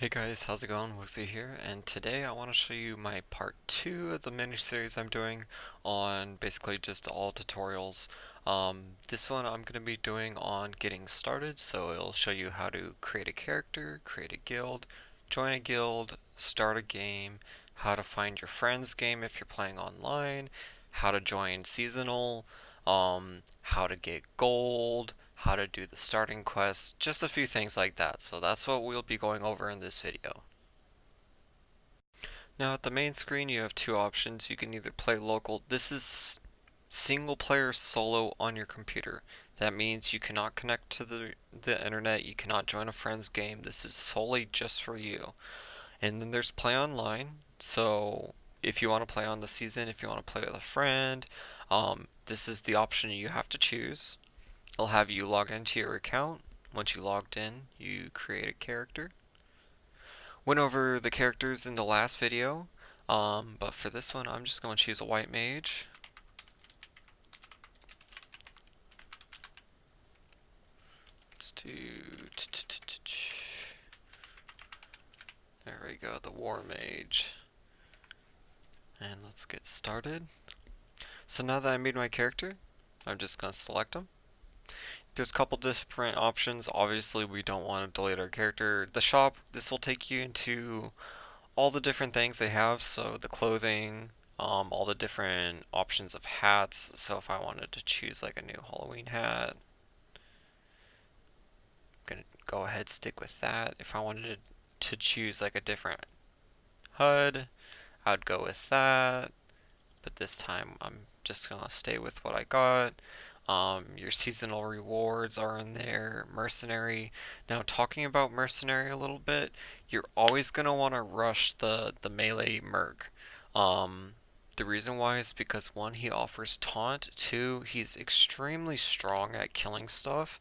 Hey guys, how's it going? Woozy here, and today I want to show you my part 2 of the mini-series I'm doing on basically just all tutorials. This one I'm going to be doing on getting started, so it'll show you how to create a character, create a guild, join a guild, start a game, how to find your friends game if you're playing online, how to join seasonal, how to get gold, how to do the starting quest, just a few things like that. So that's what we'll be going over in this video. Now at the main screen you have two options. You can either play local. This is single player solo on your computer. That means you cannot connect to the internet, you cannot join a friend's game. This is solely just for you. And then there's play online. So if you want to play on the season, if you want to play with a friend, this is the option you have to choose. It'll have you log into your account. Once you logged in, you create a character. Went over the characters in the last video, but for this one, I'm just going to choose a white mage. Let's do. There we go, the war mage. And let's get started. So now that I made my character, I'm just going to select them. There's a couple different options. Obviously, we don't want to delete our character. The shop, this will take you into all the different things they have. So the clothing, all the different options of hats. So if I wanted to choose like a new Halloween hat, I'm gonna go ahead stick with that. If I wanted to choose like a different HUD, I'd go with that. But this time I'm just gonna stay with what I got. Your seasonal rewards are in there. Mercenary. Now, talking about Mercenary a little bit, you're always gonna want to rush the melee merc. The reason why is because one, he offers taunt. Two, he's extremely strong at killing stuff.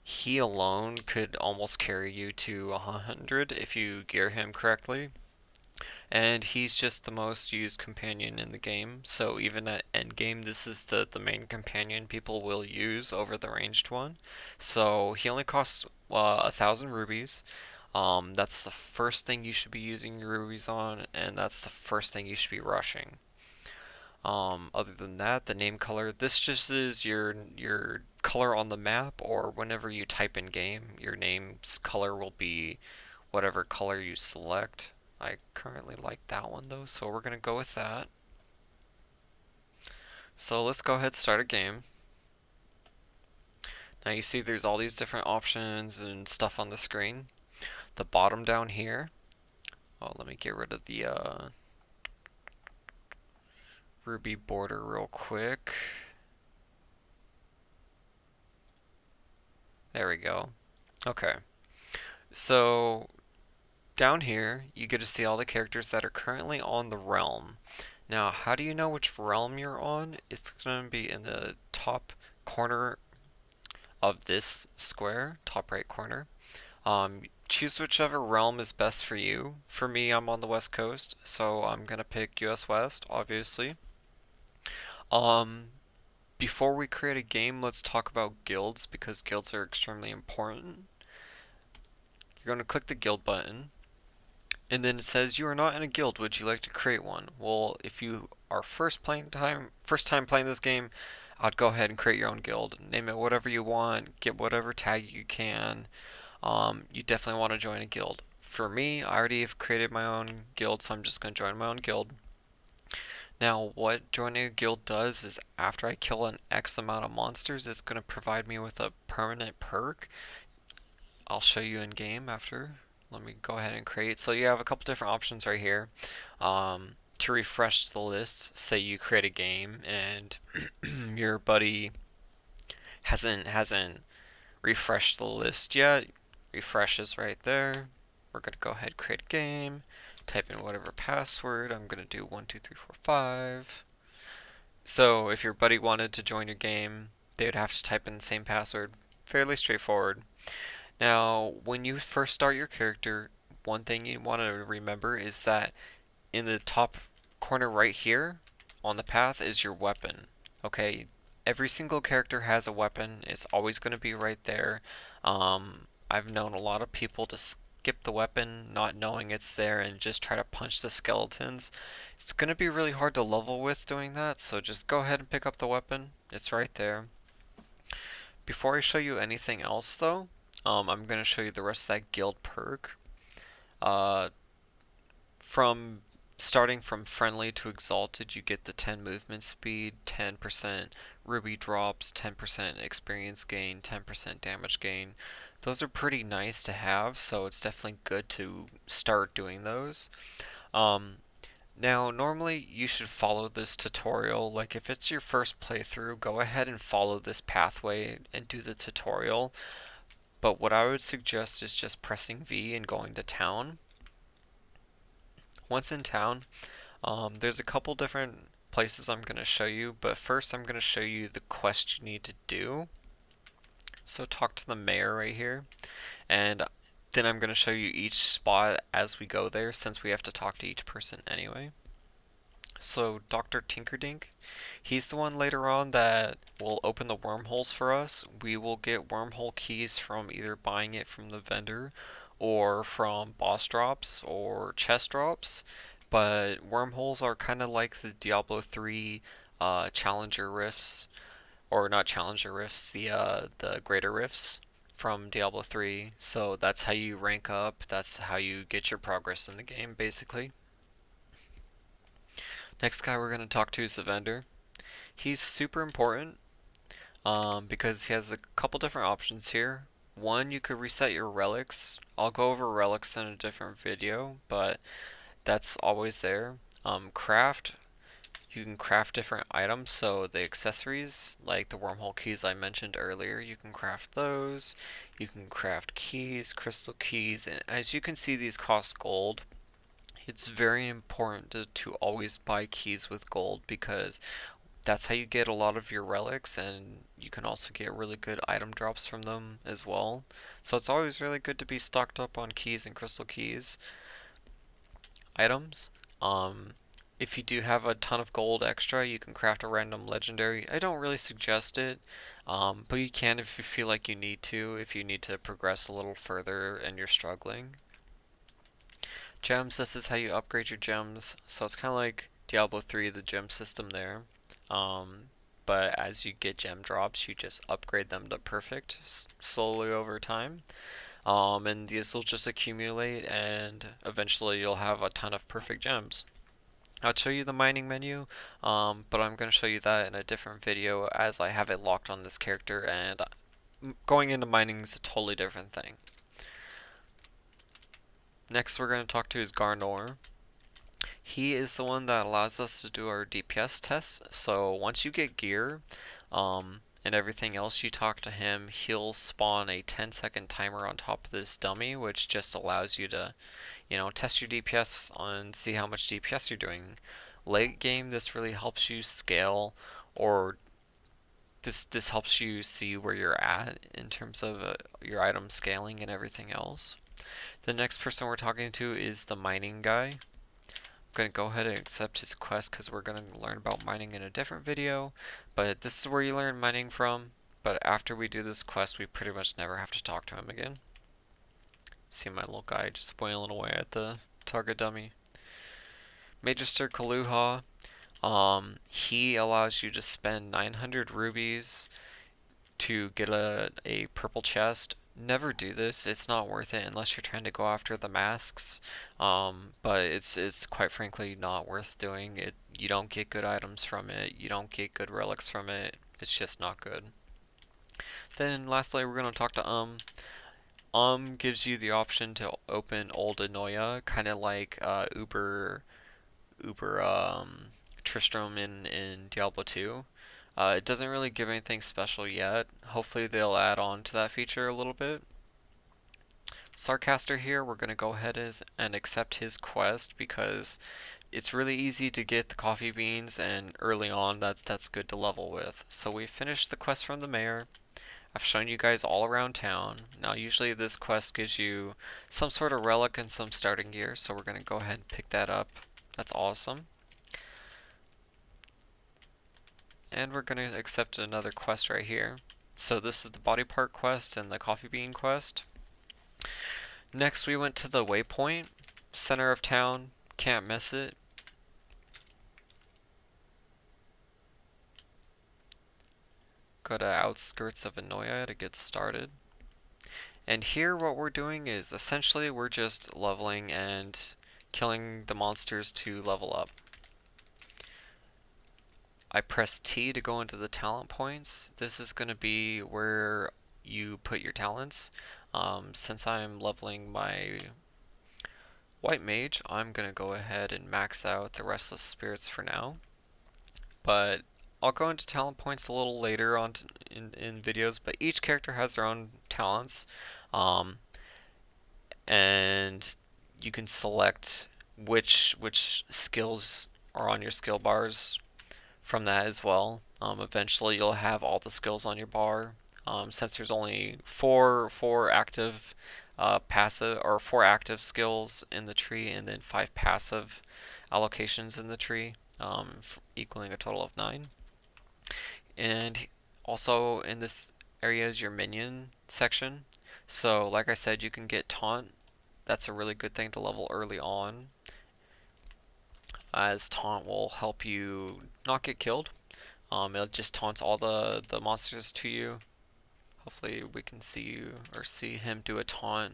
He alone could almost carry you to 100 if you gear him correctly. And he's just the most used companion in the game. So even at endgame, this is the main companion people will use over the ranged one. So he only costs 1,000 rubies. That's the first thing you should be using your rubies on, and that's the first thing you should be rushing. Other than that, the name color, this just is your color on the map, or whenever you type in game, your name's color will be whatever color you select. I currently like that one though, so we're gonna go with that. So let's go ahead and start a game. Now you see there's all these different options and stuff on the screen. The bottom down here, oh, let me get rid of the ruby border real quick. There we go. Okay, so down here you get to see all the characters that are currently on the realm. Now, how do you know which realm you're on? It's going to be in the top corner of this square, top right corner. Choose whichever realm is best for you. For me, I'm on the West Coast, so I'm going to pick US West, obviously. Um, Before we create a game, let's talk about guilds because guilds are extremely important. You're going to click the guild button, and then it says you are not in a guild. Would you like to create one? Well, if you are first time playing this game, I'd go ahead and create your own guild. Name it whatever you want. Get whatever tag you can. You definitely want to join a guild. For me, I already have created my own guild, so I'm just going to join my own guild. Now, what joining a guild does is after I kill an X amount of monsters, it's going to provide me with a permanent perk. I'll show you in game after. Let me go ahead and create. So you have a couple different options right here. To refresh the list, say you create a game and your buddy hasn't refreshed the list yet. Refreshes right there. We're gonna go ahead and create a game. Type in whatever password. I'm gonna do 12345. So if your buddy wanted to join your game, they would have to type in the same password. Fairly straightforward. Now, when you first start your character, one thing you want to remember is that in the top corner right here on the path is your weapon. Okay, every single character has a weapon. It's always going to be right there. I've known a lot of people to skip the weapon, not knowing it's there, and just try to punch the skeletons, it's going to be really hard to level with doing that, so just go ahead and pick up the weapon. It's right there. Before I show you anything else though, I'm going to show you the rest of that guild perk. Uh, from starting from friendly to exalted, you get the 10 movement speed, 10% ruby drops, 10% experience gain, 10% damage gain. Those are pretty nice to have, so it's definitely good to start doing those. Um, Now, normally you should follow this tutorial. Like if it's your first playthrough, go ahead and follow this pathway and do the tutorial. But what I would suggest is just pressing V and going to town. Once in town, there's a couple different places I'm going to show you, but first I'm going to show you the quest you need to do. So talk to the mayor right here, and then I'm going to show you each spot as we go there, since we have to talk to each person anyway. So Dr. Tinkerdink, he's the one later on that will open the wormholes for us. We will get wormhole keys from either buying it from the vendor or from boss drops or chest drops. But wormholes are kind of like the Diablo 3 Challenger Rifts, or not Challenger Rifts, the Greater Rifts from Diablo 3. So that's how you rank up. That's how you get your progress in the game, basically. Next guy we're going to talk to is the vendor. He's super important because he has a couple different options here. One, you could reset your relics. I'll go over relics in a different video, but that's always there. Craft, you can craft different items, so the accessories, like the wormhole keys I mentioned earlier, you can craft those. You can craft keys, crystal keys, and as you can see, these cost gold. It's very important to always buy keys with gold because that's how you get a lot of your relics, and you can also get really good item drops from them as well. So it's always really good to be stocked up on keys and crystal keys items. If you do have a ton of gold extra, you can craft a random legendary. I don't really suggest it, but you can if you feel like you need to, if you need to progress a little further and you're struggling. Gems, this is how you upgrade your gems. So it's kind of like Diablo 3, the gem system there. But as you get gem drops, you just upgrade them to perfect slowly over time. And these will just accumulate, and eventually you'll have a ton of perfect gems. I'll show you the mining menu, but I'm going to show you that in a different video as I have it locked on this character, and going into mining is a totally different thing. Next we're going to talk to is Garnor. He is the one that allows us to do our DPS tests. So once you get gear and everything else, you talk to him, he'll spawn a 10-second timer on top of this dummy, which just allows you to, test your DPS and see how much DPS you're doing. Late game, this really helps you scale, or this helps you see where you're at in terms of your item scaling and everything else. The next person we're talking to is the mining guy. I'm going to go ahead and accept his quest because we're going to learn about mining in a different video. But this is where you learn mining from. But after we do this quest, we pretty much never have to talk to him again. See my little guy just wailing away at the target dummy. Magister Kaluha. He allows you to spend 900 rubies to get a purple chest. Never do this. It's not worth it unless you're trying to go after the masks. But it's quite frankly not worth doing. You don't get good items from it. You don't get good relics from it. It's just not good. Then lastly, we're going to talk to gives you the option to open Old Anoia, kind of like Uber Tristram in Diablo 2. It doesn't really give anything special yet. Hopefully they'll add on to that feature a little bit. Sarcaster here, we're going to go ahead and accept his quest because it's really easy to get the coffee beans, and early on that's good to level with. So we finished the quest from the mayor. I've shown you guys all around town. Now usually this quest gives you some sort of relic and some starting gear, so we're going to go ahead and pick that up. That's awesome. And we're going to accept another quest right here. So this is the body part quest and the coffee bean quest. Next we went to the waypoint, center of town, can't miss it. Go to outskirts of Enoia to get started. And here what we're doing is essentially we're just leveling and killing the monsters to level up. I press T to go into the talent points. This is going to be where you put your talents. Since I'm leveling my white mage, I'm going to go ahead and max out the restless spirits for now. But I'll go into talent points a little later on in videos, but each character has their own talents. And you can select which skills are on your skill bars from that as well. Eventually you'll have all the skills on your bar. Since there's only four active passive or 4 active skills in the tree and then 5 passive allocations in the tree, equaling a total of 9. And also in this area is your minion section. So like I said, you can get taunt. That's a really good thing to level early on, as taunt will help you not get killed. It just taunts all the monsters to you. Hopefully we can see you or see him do a taunt.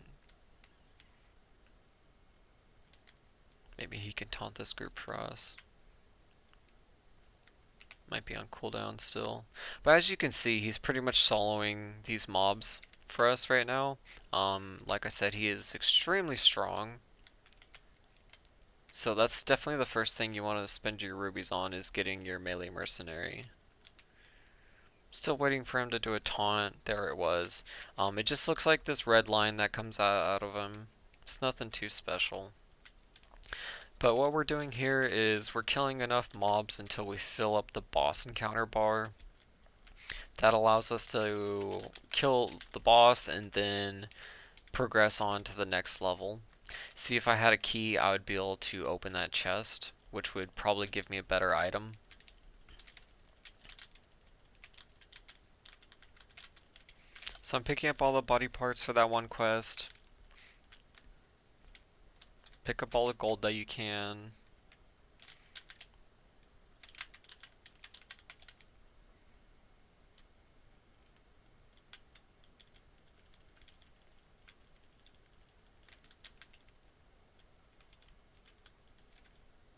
Maybe he can taunt this group for us. Might be on cooldown still. But as you can see, he's pretty much soloing these mobs for us right now. Like I said, he is extremely strong. So that's definitely the first thing you want to spend your rubies on, is getting your melee mercenary. Still waiting for him to do a taunt. There it was. It just looks like this red line that comes out of him. It's nothing too special. But what we're doing here is we're killing enough mobs until we fill up the boss encounter bar. That allows us to kill the boss and then progress on to the next level. See, if I had a key, I would be able to open that chest, which would probably give me a better item. So I'm picking up all the body parts for that one quest. Pick up all the gold that you can.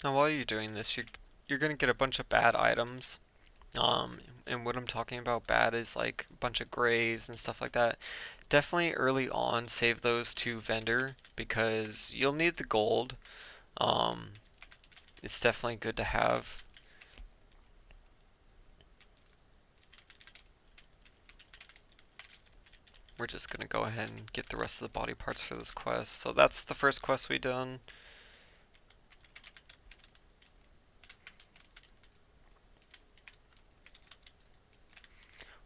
Now while you're doing this, you're gonna get a bunch of bad items. And what I'm talking about bad is like a bunch of grays and stuff like that. Definitely early on save those to vendor because you'll need the gold. It's definitely good to have. We're just gonna go ahead and get the rest of the body parts for this quest. So that's the first quest we done.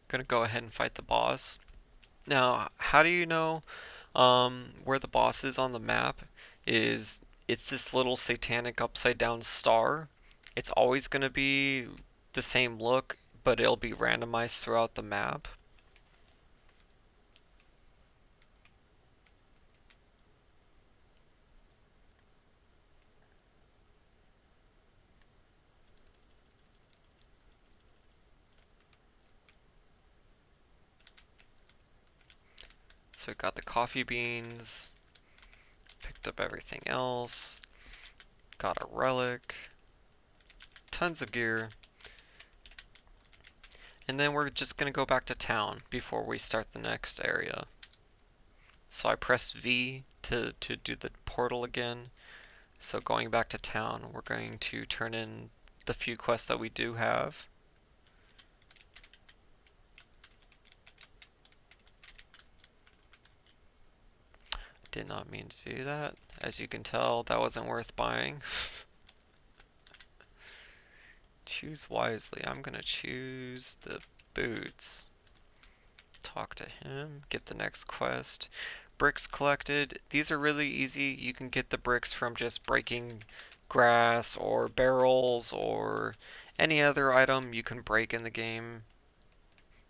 Gonna go ahead and fight the boss. Now, how do you know where the boss is on the map? It's this little satanic upside down star. It's always gonna be the same look, but it'll be randomized throughout the map. So we got the coffee beans, picked up everything else, got a relic, tons of gear, and then we're just gonna go back to town before we start the next area. So I press V to do the portal again. So going back to town, we're going to turn in the few quests that we do have. Did not mean to do that. As you can tell, that wasn't worth buying. Choose wisely. I'm gonna choose the boots. Talk to him, get the next quest. Bricks collected. These are really easy. You can get the bricks from just breaking grass or barrels or any other item you can break in the game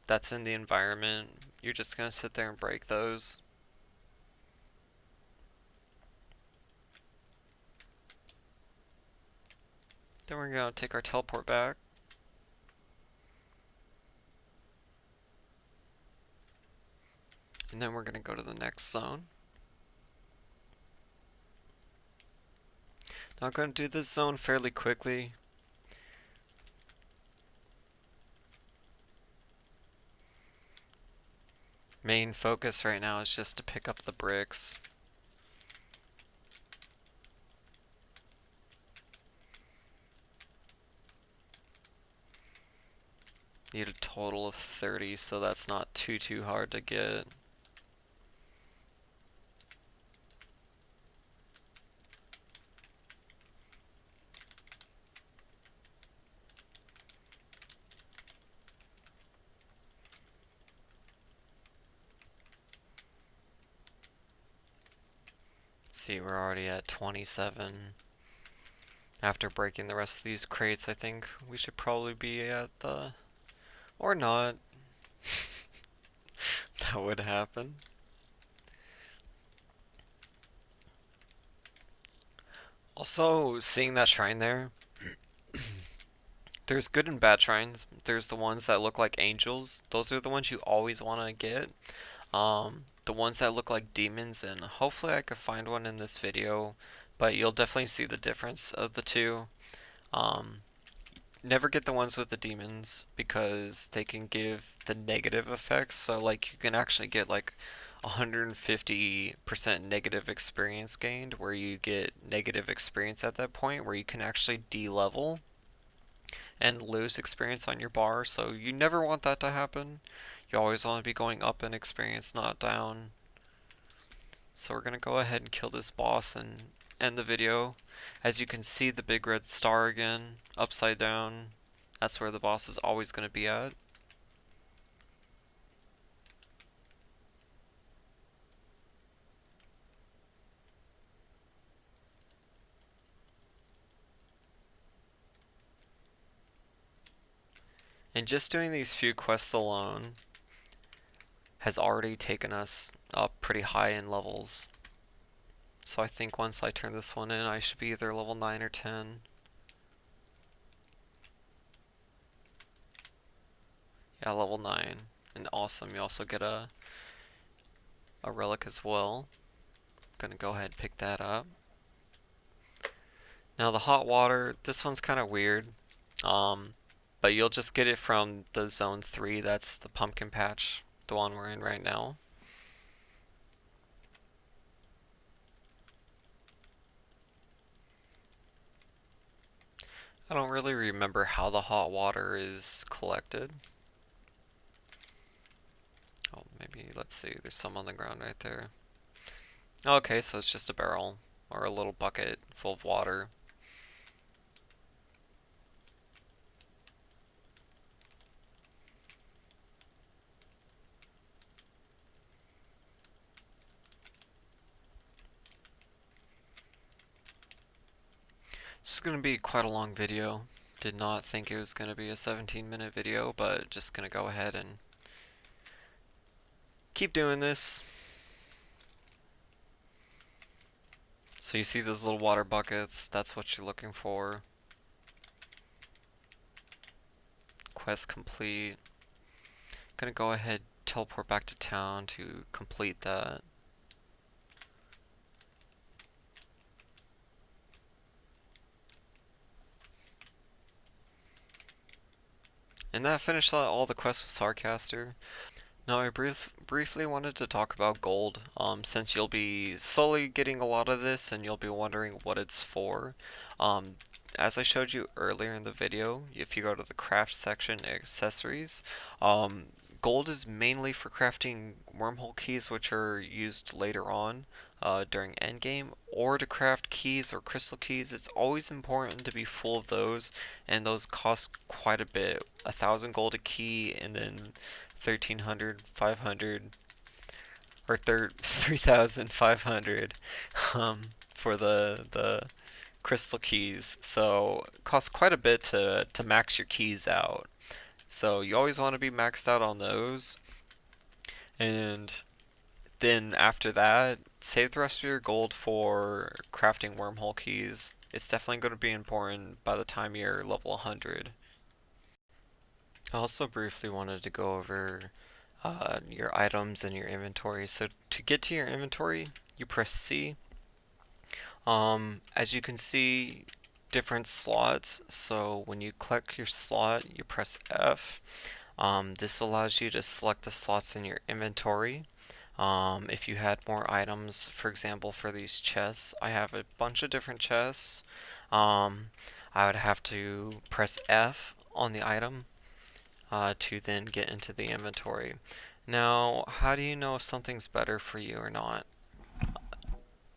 that's in the environment. You're just gonna sit there and break those. Then we're going to take our teleport back. And then we're going to go to the next zone. Now I'm going to do this zone fairly quickly. Main focus right now is just to pick up the bricks. Need a total of 30, so that's not too hard to get. See, we're already at 27. After breaking the rest of these crates, I think we should probably be at the... or not. That would happen. Also, seeing that shrine there, there's good and bad shrines. There's the ones that look like angels. Those are the ones you always want to get. The ones that look like demons, and hopefully I could find one in this video, but you'll definitely see the difference of the two. Never get the ones with the demons because they can give the negative effects. So like you can actually get like 150% negative experience gained, where you get negative experience at that point where you can actually de-level and lose experience on your bar. So you never want that to happen. You always want to be going up in experience, not down. So we're gonna go ahead and kill this boss and end the video. As you can see, the big red star again, upside down. That's where the boss is always gonna be at. And just doing these few quests alone has already taken us up pretty high in levels. So I think once I turn this one in, I should be either level 9 or 10. Yeah, level 9. And awesome, you also get a relic as well. Gonna go ahead and pick that up. Now the hot water, this one's kind of weird. But you'll just get it from the zone 3, that's the pumpkin patch, the one we're in right now. I don't really remember how the hot water is collected. Oh, maybe, let's see, there's some on the ground right there. Okay, so it's just a barrel, or a little bucket full of water. This is going to be quite a long video. Did not think it was going to be a 17-minute video, but just going to go ahead and keep doing this. So you see those little water buckets, that's what you're looking for. Quest complete. Gonna go ahead, teleport back to town to complete that. And that finished all the quests with Sarcaster. Now I briefly wanted to talk about gold, since you'll be slowly getting a lot of this and you'll be wondering what it's for. As I showed you earlier in the video, if you go to the craft section, accessories, gold is mainly for crafting wormhole keys, which are used later on during endgame, or to craft keys or crystal keys. It's always important to be full of those, and those cost quite a bit. 1,000 gold a key, and then 1,300, 500, or 3,500 for the crystal keys. So it costs quite a bit to max your keys out. So you always want to be maxed out on those. And then after that, save the rest of your gold for crafting wormhole keys. it's definitely going to be important by the time you're level 100. I also briefly wanted to go over your items and your inventory. So to get to your inventory, you press C. As you can see, different slots. So when you click your slot, you press F. This allows you to select the slots in your inventory. If you had more items, for example, for these chests, I have a bunch of different chests. I would have to press F on the item to then get into the inventory. Now, how do you know if something's better for you or not?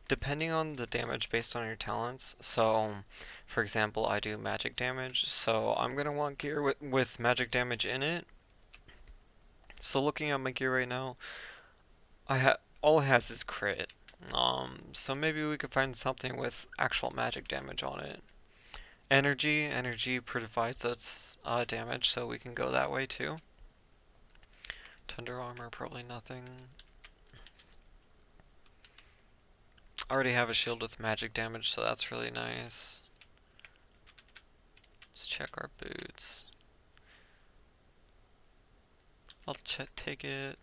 Depending on the damage based on your talents. So, for example, I do magic damage, so I'm going to want gear with magic damage in it. So looking at my gear right now, all it has is crit. So maybe we could find something with actual magic damage on it. Energy provides us damage, so we can go that way too. Thunder armor, probably nothing. I already have a shield with magic damage, so that's really nice. Let's check our boots. I'll take it.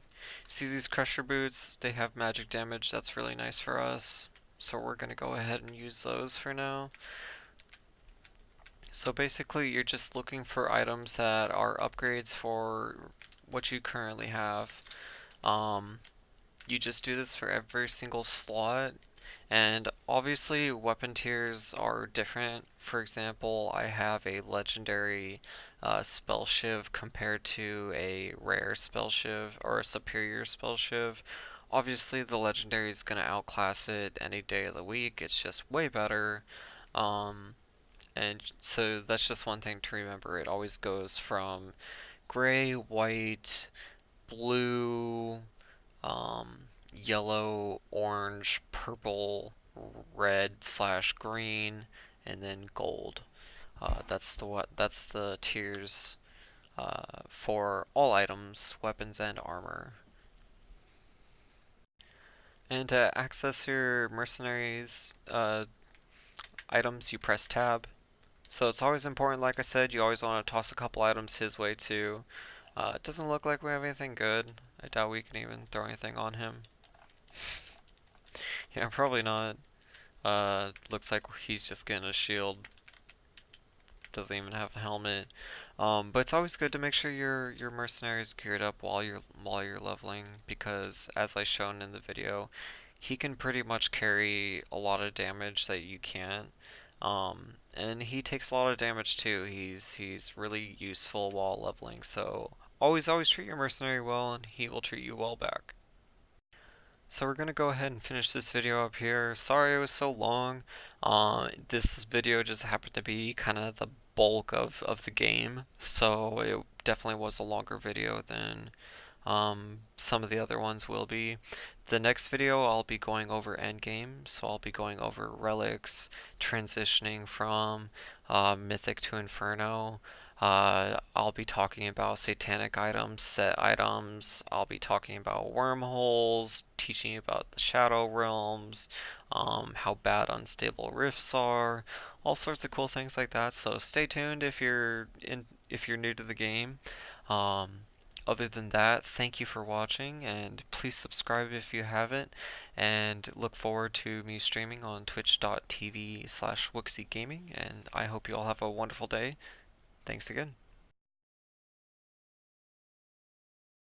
See these crusher boots? They have magic damage. That's really nice for us. So we're going to go ahead and use those for now. So basically, you're just looking for items that are upgrades for what you currently have. You just do this for every single slot. And obviously, weapon tiers are different. For example, I have a legendary spell shiv compared to a rare spell shiv or a superior spell shiv. Obviously, the legendary is going to outclass it any day of the week. It's just way better. And so that's just one thing to remember. It always goes from gray, white, blue, yellow, orange, purple, red/green, and then gold. That's the tiers for all items, weapons, and armor. And to access your mercenaries items, you press tab. So it's always important, like I said, you always want to toss a couple items his way too. It doesn't look like we have anything good. I doubt we can even throw anything on him. Yeah, probably not. Looks like he's just getting a shield. Doesn't even have a helmet. But it's always good to make sure your mercenary is geared up while you're leveling, because as I shown in the video, he can pretty much carry a lot of damage that you can't. And he takes a lot of damage too. He's really useful while leveling. So always treat your mercenary well, and he will treat you well back. So we're gonna go ahead and finish this video up here. Sorry it was so long. This video just happened to be kind of the bulk of the game, so it definitely was a longer video than some of the other ones will be. The next video I'll be going over endgame, so I'll be going over relics, transitioning from Mythic to Inferno. I'll be talking about satanic items, set items. I'll be talking about wormholes, teaching you about the shadow realms, how bad unstable rifts are, all sorts of cool things like that. So stay tuned if you're new to the game. Other than that, thank you for watching, and please subscribe if you haven't, and look forward to me streaming on twitch.tv/WooksieGaming, and I hope you all have a wonderful day. Thanks again.